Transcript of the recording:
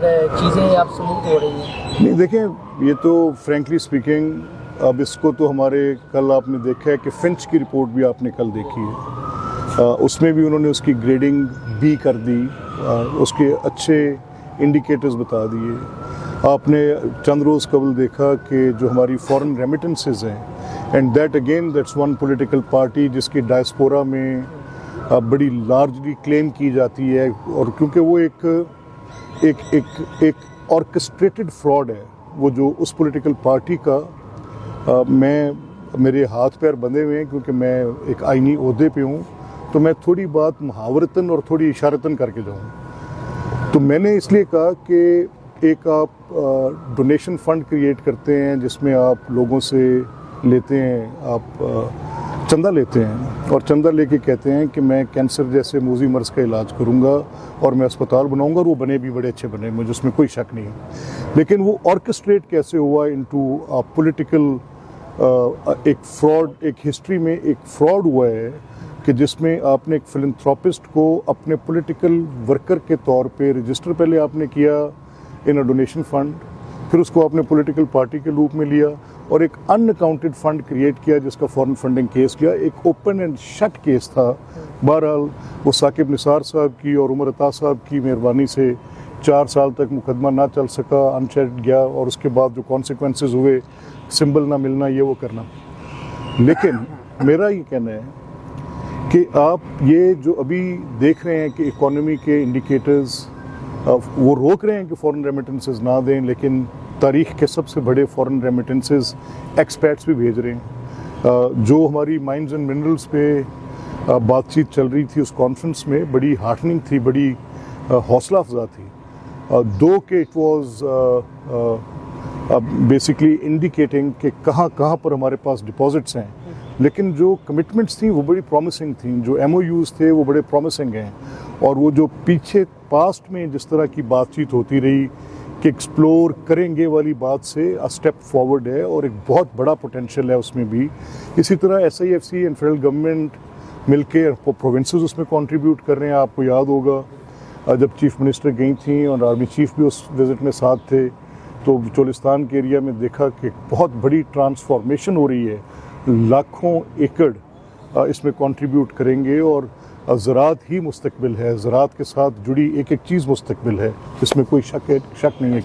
چیزیں اب سموتھ ہو رہی ہیں؟ نہیں دیکھیں، یہ تو فرینکلی اسپیکنگ اب اس کو تو ہمارے کل آپ نے دیکھا ہے کہ فنچ کی رپورٹ بھی آپ نے کل دیکھی ہے، اس میں بھی انہوں نے اس کی گریڈنگ بی کر دی، اس کے اچھے انڈیکیٹرز بتا دیے۔ آپ نے چند روز قبل دیکھا کہ جو ہماری فورن ریمیٹنسز ہیں، and that again that's one political party جس کی ڈائسپورا میں بڑی لارجلی کلیم کی جاتی ہے، اور کیونکہ وہ ایک آرکسٹریٹڈ فراڈ ہے، وہ جو اس پولیٹیکل پارٹی کا میرے ہاتھ پیر بندھے ہوئے ہیں کیونکہ میں ایک آئینی عہدے پہ ہوں، تو میں تھوڑی بات محاورتاً اور تھوڑی اشارتاً کر کے جاؤں۔ تو میں نے اس لیے کہا کہ ایک آپ ڈونیشن فنڈ کریٹ کرتے ہیں جس میں آپ لوگوں سے لیتے ہیں، آپ چندہ لیتے ہیں، اور چندہ لے کے کہتے ہیں کہ میں کینسر جیسے موذی مرض کا علاج کروں گا اور میں اسپتال بناؤں گا، اور وہ بنے بھی بڑے اچھے بنے، مجھے اس میں کوئی شک نہیں ہے۔ لیکن وہ آرکسٹریٹ کیسے ہوا انٹو پولیٹیکل ایک فراڈ، ایک ہسٹری میں ایک فراڈ ہوا ہے کہ جس میں آپ نے ایک فلنتھراپسٹ کو اپنے پولیٹیکل ورکر کے طور پہ رجسٹر پہلے آپ نے کیا ان اے ڈونیشن فنڈ، پھر اس کو آپ نے پولیٹیکل پارٹی کے روپ میں لیا اور ایک ان اکاؤنٹڈ فنڈ کریٹ کیا جس کا فورن فنڈنگ کیس کیا، ایک اوپن اینڈ شٹ کیس تھا۔ بہرحال وہ ثاقب نثار صاحب کی اور عمر عطا صاحب کی مہربانی سے 4 سال تک مقدمہ نہ چل سکا، انچیکڈ گیا، اور اس کے بعد جو کانسیکوینسز ہوئے، سمبل نہ ملنا، یہ وہ کرنا۔ لیکن میرا یہ کہنا ہے کہ آپ یہ جو ابھی دیکھ رہے ہیں کہ اکانومی کے انڈیکیٹرز وہ روک رہے ہیں کہ فورن ریمیٹنسز نہ دیں، لیکن تاریخ کے سب سے بڑے فورن ریمیٹنسز ایکسپیٹس بھی بھیج رہے ہیں۔ جو ہماری مائنز اینڈ منرلز پہ بات چیت چل رہی تھی اس کانفرنس میں، بڑی ہارٹننگ تھی، بڑی حوصلہ افزا تھی، دو کہ اٹ واز بیسکلی انڈیکیٹنگ کہ کہاں کہاں پر ہمارے پاس ڈپازٹس ہیں، لیکن جو کمٹمنٹس تھیں وہ بڑی پرومسنگ تھیں، جو ایم او یوز تھے وہ بڑے پرومسنگ ہیں، اور وہ جو پیچھے پاسٹ میں جس طرح کی بات چیت ہوتی رہی کہ ایکسپلور کریں گے والی بات سے اسٹیپ فارورڈ ہے، اور ایک بہت بڑا پوٹینشیل ہے اس میں بھی۔ اسی طرح S I F C and federal government مل کے پروونسز اس میں کنٹریبیوٹ کر رہے ہیں۔ آپ کو یاد ہوگا جب چیف منسٹر گئی تھیں اور آرمی چیف بھی اس وزٹ میں ساتھ تھے، تو چولستان کے ایریا میں دیکھا کہ بہت بڑی ٹرانسفارمیشن ہو رہی ہے، لاکھوں ایکڑ اس میں کنٹریبیوٹ کریں گے، اور زراعت ہی مستقبل ہے، زراعت کے ساتھ جڑی ایک ایک چیز مستقبل ہے، اس میں کوئی شک نہیں ہے۔